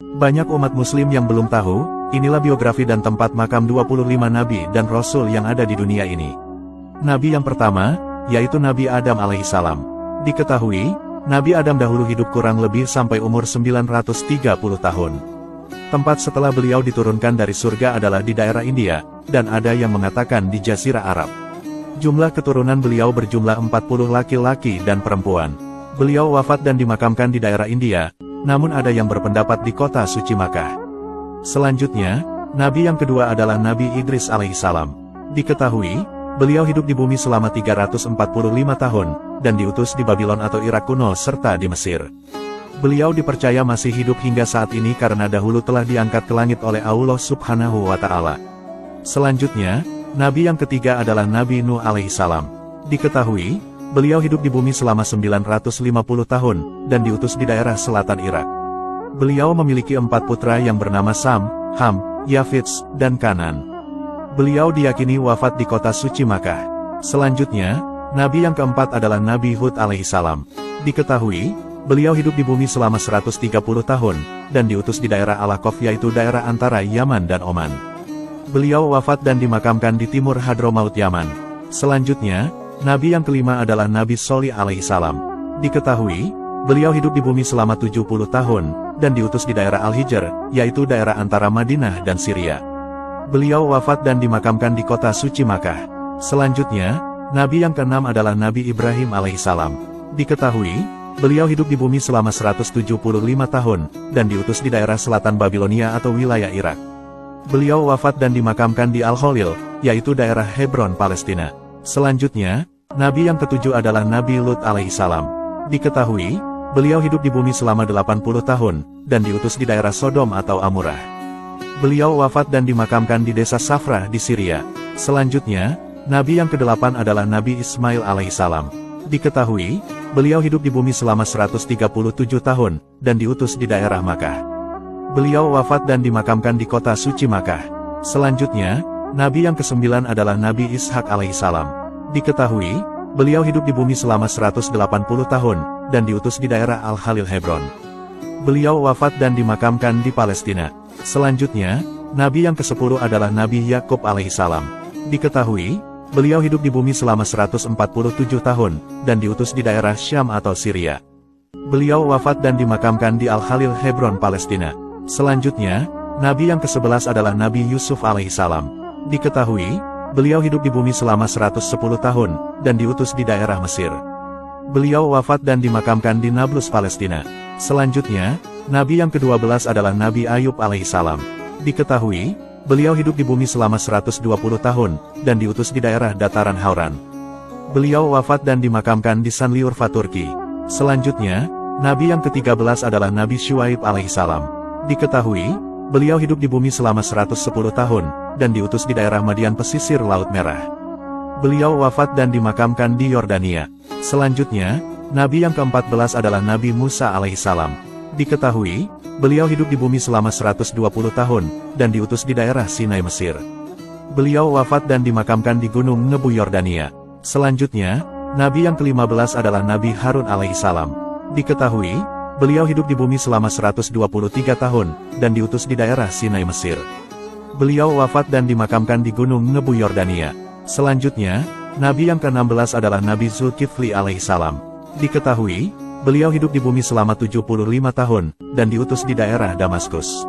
Banyak umat muslim yang belum tahu, inilah biografi dan tempat makam 25 nabi dan rasul yang ada di dunia ini. Nabi yang pertama, yaitu Nabi Adam alaihissalam. Diketahui, Nabi Adam dahulu hidup kurang lebih sampai umur 930 tahun. Tempat setelah beliau diturunkan dari surga adalah di daerah India, dan ada yang mengatakan di Jazirah Arab. Jumlah keturunan beliau berjumlah 40 laki-laki dan perempuan. Beliau wafat dan dimakamkan di daerah India, namun ada yang berpendapat di kota suci Makkah. Selanjutnya, Nabi yang kedua adalah Nabi Idris alaihissalam. Diketahui, beliau hidup di bumi selama 345 tahun, dan diutus di Babylon atau Irak kuno serta di Mesir. Beliau dipercaya masih hidup hingga saat ini karena dahulu telah diangkat ke langit oleh Allah Subhanahu wa Ta'ala. Selanjutnya, Nabi yang ketiga adalah Nabi Nuh alaihissalam. Diketahui, beliau hidup di bumi selama 950 tahun, dan diutus di daerah selatan Irak. Beliau memiliki 4 putra yang bernama Sam, Ham, Yafits, dan Kanan. Beliau diyakini wafat di kota suci Makkah. Selanjutnya, Nabi yang keempat adalah Nabi Hud alaihissalam. Diketahui, beliau hidup di bumi selama 130 tahun, dan diutus di daerah Al-Ahqaf yaitu daerah antara Yaman dan Oman. Beliau wafat dan dimakamkan di timur Hadramaut Yaman. Selanjutnya, Nabi yang kelima adalah Nabi Sholih alaihissalam. Diketahui, beliau hidup di bumi selama 70 tahun, dan diutus di daerah Al-Hijr, yaitu daerah antara Madinah dan Syria. Beliau wafat dan dimakamkan di kota suci Makkah. Selanjutnya, Nabi yang keenam adalah Nabi Ibrahim alaihissalam. Diketahui, beliau hidup di bumi selama 175 tahun, dan diutus di daerah selatan Babilonia atau wilayah Irak. Beliau wafat dan dimakamkan di Al-Khalil, yaitu daerah Hebron, Palestina. Selanjutnya, Nabi yang ketujuh adalah Nabi Lut alaihissalam. Diketahui, beliau hidup di bumi selama 80 tahun, dan diutus di daerah Sodom atau Amurah. Beliau wafat dan dimakamkan di desa Safrah di Syria. Selanjutnya, Nabi yang kedelapan adalah Nabi Ismail alaihissalam. Diketahui, beliau hidup di bumi selama 137 tahun, dan diutus di daerah Makkah. Beliau wafat dan dimakamkan di kota suci Makkah. Selanjutnya, Nabi yang kesembilan adalah Nabi Ishak alaihissalam. Diketahui, beliau hidup di bumi selama 180 tahun, dan diutus di daerah Al-Khalil Hebron. Beliau wafat dan dimakamkan di Palestina. Selanjutnya, Nabi yang ke-10 adalah Nabi Yakub alaihissalam. Diketahui, beliau hidup di bumi selama 147 tahun, dan diutus di daerah Syam atau Syria. Beliau wafat dan dimakamkan di Al-Khalil Hebron, Palestina. Selanjutnya, Nabi yang ke-11 adalah Nabi Yusuf alaihissalam. Diketahui, beliau hidup di bumi selama 110 tahun, dan diutus di daerah Mesir. Beliau wafat dan dimakamkan di Nablus, Palestina. Selanjutnya, Nabi yang ke-12 adalah Nabi Ayub alaihissalam. Diketahui, beliau hidup di bumi selama 120 tahun, dan diutus di daerah dataran Hauran. Beliau wafat dan dimakamkan di Sanliurfa, Turki. Selanjutnya, Nabi yang ke-13 adalah Nabi Syuaib alaihissalam. Diketahui, beliau hidup di bumi selama 110 tahun, dan diutus di daerah Madian pesisir Laut Merah. Beliau wafat dan dimakamkan di Yordania. Selanjutnya, Nabi yang ke-14 adalah Nabi Musa alaihissalam. Diketahui, beliau hidup di bumi selama 120 tahun, dan diutus di daerah Sinai, Mesir. Beliau wafat dan dimakamkan di Gunung Nebu, Yordania. Selanjutnya, Nabi yang ke-15 adalah Nabi Harun alaihissalam. Diketahui, beliau hidup di bumi selama 123 tahun, dan diutus di daerah Sinai, Mesir. Beliau wafat dan dimakamkan di Gunung Nebu, Yordania. Selanjutnya, Nabi yang ke-16 adalah Nabi Zulkifli alaihissalam. Diketahui, beliau hidup di bumi selama 75 tahun, dan diutus di daerah Damaskus.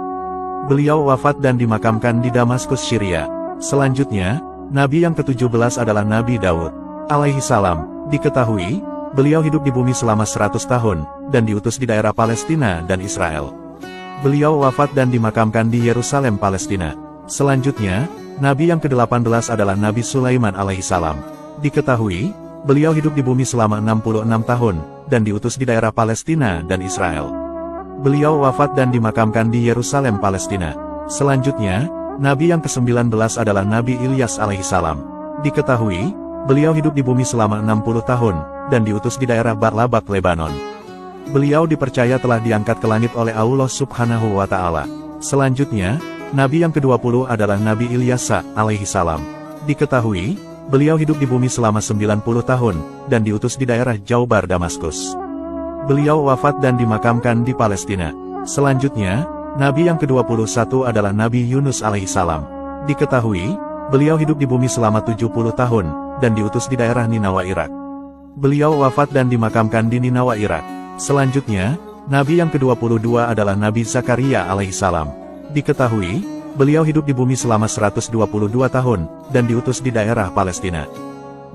Beliau wafat dan dimakamkan di Damaskus, Syria. Selanjutnya, Nabi yang ke-17 adalah Nabi Daud alaihissalam. Diketahui, beliau hidup di bumi selama 100 tahun, dan diutus di daerah Palestina dan Israel. Beliau wafat dan dimakamkan di Yerusalem, Palestina. Selanjutnya, Nabi yang ke-18 adalah Nabi Sulaiman alaihissalam. Diketahui, beliau hidup di bumi selama 66 tahun, dan diutus di daerah Palestina dan Israel. Beliau wafat dan dimakamkan di Yerusalem, Palestina. Selanjutnya, Nabi yang ke-19 adalah Nabi Ilyas alaihissalam. Diketahui, beliau hidup di bumi selama 60 tahun, dan diutus di daerah Barlabak, Lebanon. Beliau dipercaya telah diangkat ke langit oleh Allah Subhanahu wa Ta'ala. Selanjutnya, Nabi yang ke-20 adalah Nabi Ilyasa alaihissalam. Diketahui, beliau hidup di bumi selama 90 tahun, dan diutus di daerah Jaubar, Damaskus. Beliau wafat dan dimakamkan di Palestina. Selanjutnya, Nabi yang ke-21 adalah Nabi Yunus alaihissalam. Diketahui, beliau hidup di bumi selama 70 tahun, dan diutus di daerah Ninawa, Irak. Beliau wafat dan dimakamkan di Ninawa, Irak. Selanjutnya, Nabi yang ke-22 adalah Nabi Zakaria alaihissalam. Diketahui, beliau hidup di bumi selama 122 tahun, dan diutus di daerah Palestina.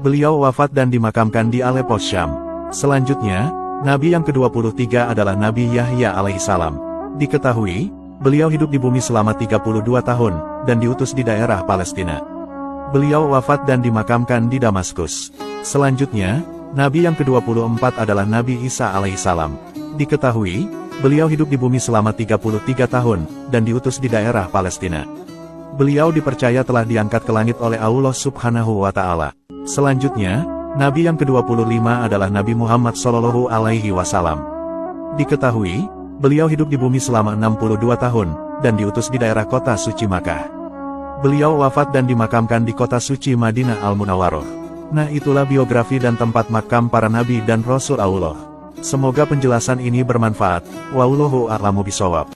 Beliau wafat dan dimakamkan di Aleppo, Syam. Selanjutnya, Nabi yang ke-23 adalah Nabi Yahya alaihissalam. Diketahui, beliau hidup di bumi selama 32 tahun, dan diutus di daerah Palestina. Beliau wafat dan dimakamkan di Damaskus. Selanjutnya, Nabi yang ke-24 adalah Nabi Isa alaihissalam. Diketahui, beliau hidup di bumi selama 33 tahun, dan diutus di daerah Palestina. Beliau dipercaya telah diangkat ke langit oleh Allah Subhanahu wa Ta'ala. Selanjutnya, Nabi yang ke-25 adalah Nabi Muhammad Shallallahu Alaihi Wasallam. Diketahui, beliau hidup di bumi selama 62 tahun, dan diutus di daerah kota suci Makkah. Beliau wafat dan dimakamkan di kota suci Madinah Al-Munawwaroh. Nah, itulah biografi dan tempat makam para nabi dan rasul Allah. Semoga penjelasan ini bermanfaat. Wallahu a'lamu bishawab.